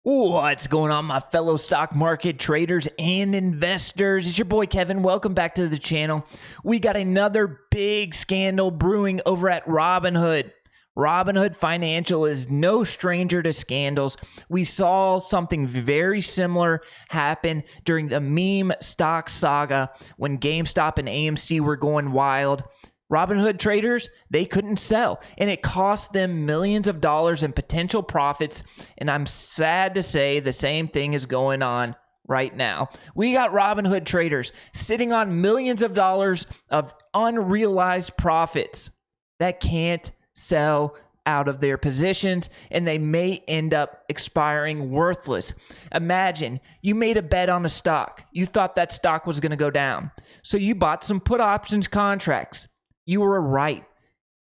What's going on, my fellow stock market traders and investors? It's your boy Kevin. Welcome back to the channel. We got another big scandal brewing over at Robinhood. Robinhood Financial is no stranger to scandals. We saw something very similar happen during the meme stock saga when GameStop and AMC were going wild. Robinhood traders, they couldn't sell, and it cost them millions of dollars in potential profits, and I'm sad to say the same thing is going on right now. We got Robinhood traders sitting on millions of dollars of unrealized profits that can't sell out of their positions, and they may end up expiring worthless. Imagine you made a bet on a stock. You thought that stock was going to go down, so you bought some put options contracts. You were right.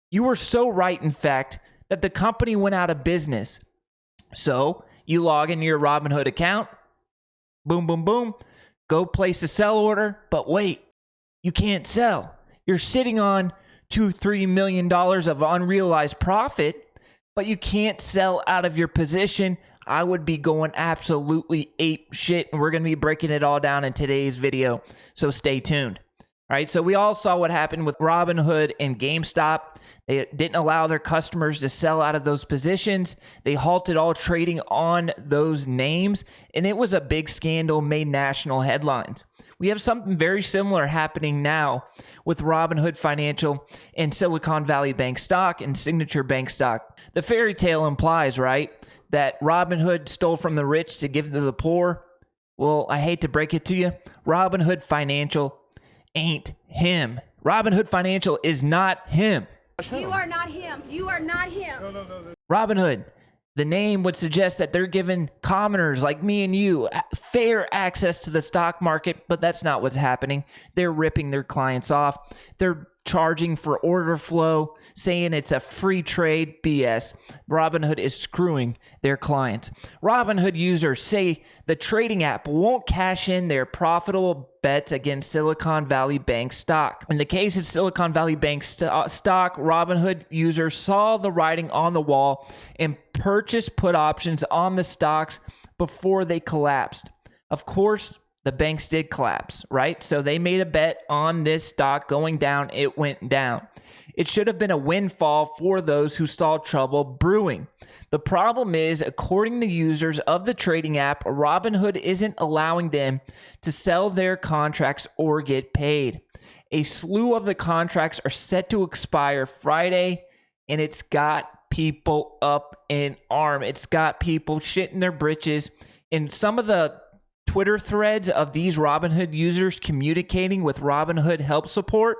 You were so right, in fact, that the company went out of business. So you log into your Robinhood account, boom, boom, boom, go place a sell order, but wait, you can't sell. You're sitting on $2-3 million of unrealized profit, but you can't sell out of your position. I would be going absolutely ape shit, and we're going to be breaking it all down in today's video, so stay tuned. All right, so we all saw what happened with Robinhood and GameStop. They didn't allow their customers to sell out of those positions. They halted all trading on those names, and it was a big scandal, made national headlines. We have something very similar happening now with Robinhood Financial and Silicon Valley Bank stock and Signature Bank stock. The fairy tale implies, right, that Robinhood stole from the rich to give to the poor. Well, I hate to break it to you, Robinhood Financial ain't him. Robinhood Financial is not him. You are not him. You are not him. No. Robinhood, the name would suggest that they're giving commoners like me and you fair access to the stock market, but that's not what's happening. They're ripping their clients off. They're charging for order flow, saying it's a free trade. BS. Robinhood is screwing their clients. Robinhood users say the trading app won't cash in their profitable bets against Silicon Valley Bank stock. In the case of Silicon Valley Bank stock, Robinhood users saw the writing on the wall and purchased put options on the stocks before they collapsed. Of course, the banks did collapse, right? So they made a bet on this stock going down. It went down. It should have been a windfall for those who saw trouble brewing. The problem is, according to users of the trading app, Robinhood isn't allowing them to sell their contracts or get paid. A slew of the contracts are set to expire Friday, and it's got people up in arms. It's got people shitting their britches. And some of the Twitter threads of these Robinhood users communicating with Robinhood help support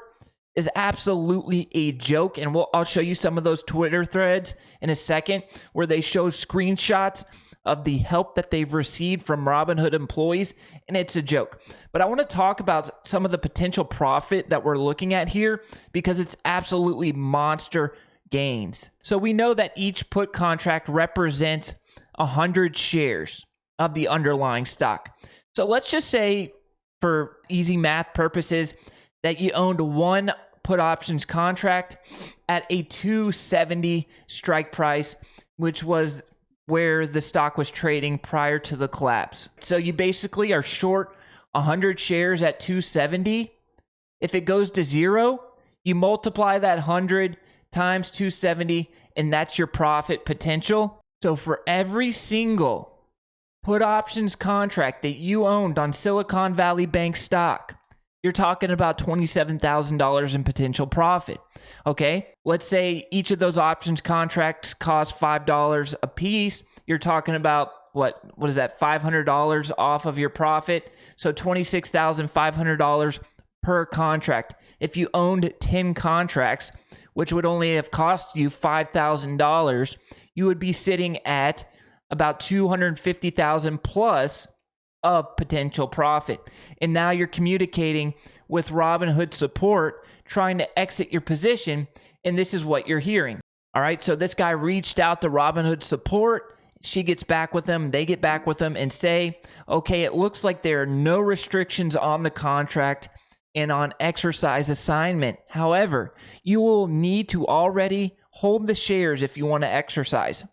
is absolutely a joke, and I'll show you some of those Twitter threads in a second where they show screenshots of the help that they've received from Robinhood employees, and it's a joke. But I want to talk about some of the potential profit that we're looking at here because it's absolutely monster gains. So we know that each put contract represents 100 shares of the underlying stock. So let's just say, for easy math purposes, that you owned one put options contract at a 270 strike price, which was where the stock was trading prior to the collapse. So you basically are short 100 shares at 270. If it goes to zero, you multiply that 100 times 270, and that's your profit potential. So for every single put options contract that you owned on Silicon Valley Bank stock, you're talking about $27,000 in potential profit. Okay, let's say each of those options contracts cost $5 a piece. You're talking about what is that, $500 off of your profit? So $26,500 per contract. If you owned 10 contracts, which would only have cost you $5,000, you would be sitting at about $250,000 plus of potential profit. And now you're communicating with Robinhood Support, trying to exit your position, and this is what you're hearing. All right, so this guy reached out to Robinhood Support. She gets back with them. They get back with them and say, okay, it looks like there are no restrictions on the contract and on exercise assignment. However, you will need to already hold the shares if you want to exercise.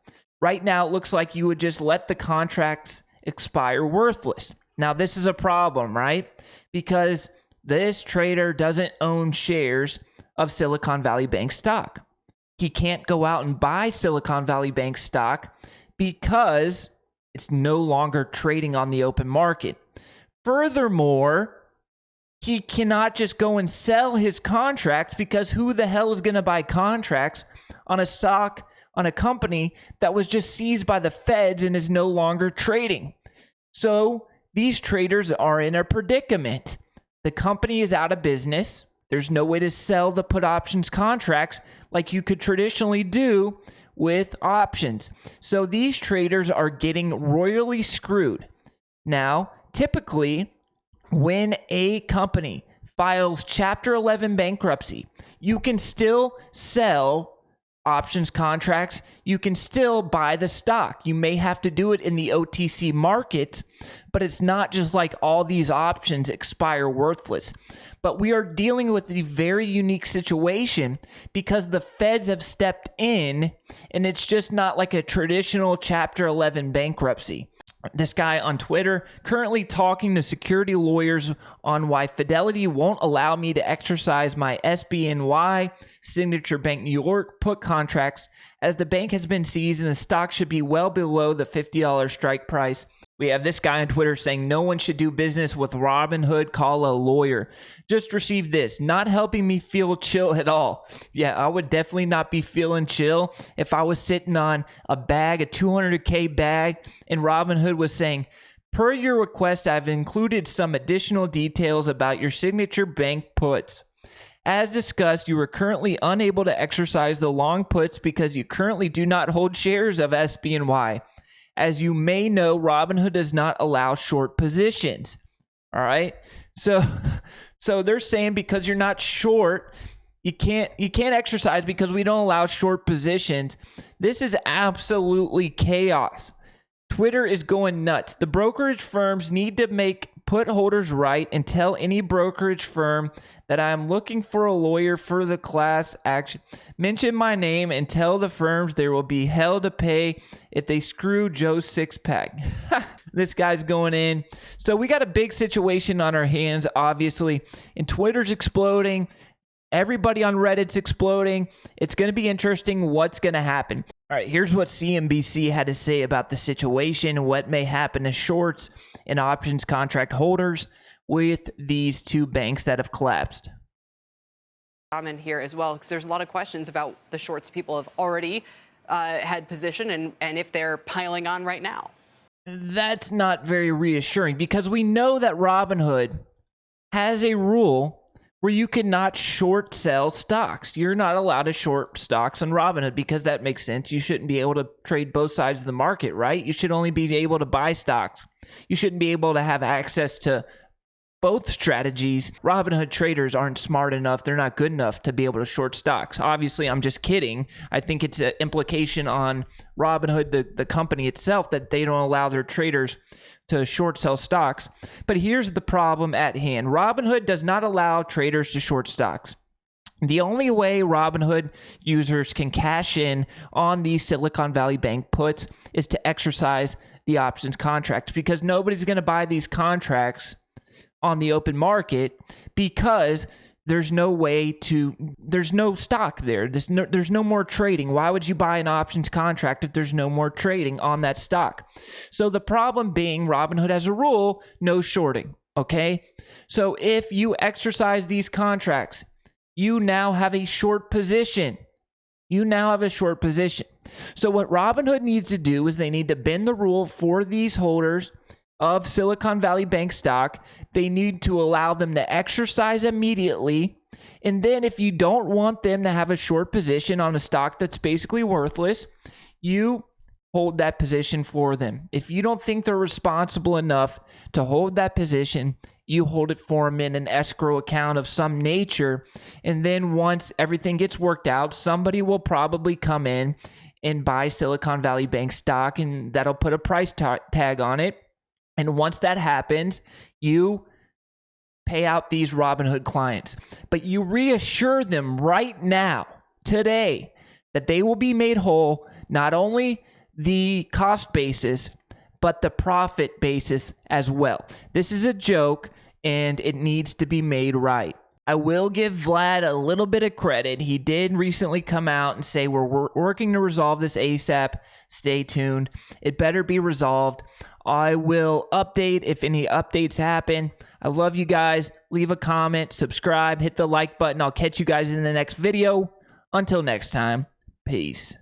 Right now, it looks like you would just let the contracts expire worthless. Now, this is a problem, right? Because this trader doesn't own shares of Silicon Valley Bank stock. He can't go out and buy Silicon Valley Bank stock because it's no longer trading on the open market. Furthermore, he cannot just go and sell his contracts because who the hell is going to buy contracts on a stock, on a company that was just seized by the feds and is no longer trading? So these traders are in a predicament. The company is out of business. There's no way to sell the put options contracts like you could traditionally do with options. So these traders are getting royally screwed. Now, typically, when a company files Chapter 11 bankruptcy, you can still sell options contracts. You can still buy the stock. You may have to do it in the OTC market, but it's not just like all these options expire worthless. But we are dealing with a very unique situation because the feds have stepped in, and it's just not like a traditional Chapter 11 bankruptcy. This guy on Twitter currently talking to security lawyers on why Fidelity won't allow me to exercise my SBNY Signature Bank New York put contracts as the bank has been seized and the stock should be well below the $50 strike price. We have this guy on Twitter saying no one should do business with Robinhood, call a lawyer. Just received this, not helping me feel chill at all. Yeah, I would definitely not be feeling chill if I was sitting on a bag, a 200K bag, and Robinhood was saying, per your request, I've included some additional details about your signature bank puts. As discussed, you are currently unable to exercise the long puts because you currently do not hold shares of SBNY. As you may know, Robinhood does not allow short positions. All right. So they're saying because you're not short, you can't exercise because we don't allow short positions. This is absolutely chaos. Twitter is going nuts. The brokerage firms need to make put holders right and tell any brokerage firm that I'm looking for a lawyer for the class action. Mention my name and tell the firms there will be hell to pay if they screw Joe's six-pack. This guy's going in. So we got a big situation on our hands, obviously, and Twitter's exploding. Everybody on Reddit's exploding. It's going to be interesting what's going to happen. All right, here's what CNBC had to say about the situation, what may happen to shorts and options contract holders with these two banks that have collapsed. In here as well, because there's a lot of questions about the shorts people have already had position and if they're piling on right now. That's not very reassuring because we know that Robinhood has a rule where you cannot short sell stocks. You're not allowed to short stocks on Robinhood because that makes sense. You shouldn't be able to trade both sides of the market, right? You should only be able to buy stocks. You shouldn't be able to have access to both strategies. Robinhood traders aren't smart enough. They're not good enough to be able to short stocks. Obviously, I'm just kidding. I think it's an implication on Robinhood, the company itself, that they don't allow their traders to short sell stocks. But here's the problem at hand. Robinhood does not allow traders to short stocks. The only way Robinhood users can cash in on these Silicon Valley Bank puts is to exercise the options contracts because nobody's going to buy these contracts on the open market because there's no stock there. There's no more trading. Why would you buy an options contract if there's no more trading on that stock? So the problem being Robinhood has a rule, no shorting, okay? So if you exercise these contracts, you now have a short position. So what Robinhood needs to do is they need to bend the rule for these holders of Silicon Valley Bank stock. They need to allow them to exercise immediately. And then if you don't want them to have a short position on a stock that's basically worthless, you hold that position for them. If you don't think they're responsible enough to hold that position, you hold it for them in an escrow account of some nature. And then once everything gets worked out, somebody will probably come in and buy Silicon Valley Bank stock, and that'll put a price tag on it. And once that happens, you pay out these Robinhood clients. But you reassure them right now, today, that they will be made whole, not only the cost basis, but the profit basis as well. This is a joke, and it needs to be made right. I will give Vlad a little bit of credit. He did recently come out and say we're working to resolve this ASAP. Stay tuned. It better be resolved. I will update if any updates happen. I love you guys. Leave a comment, subscribe, hit the like button. I'll catch you guys in the next video. Until next time, peace.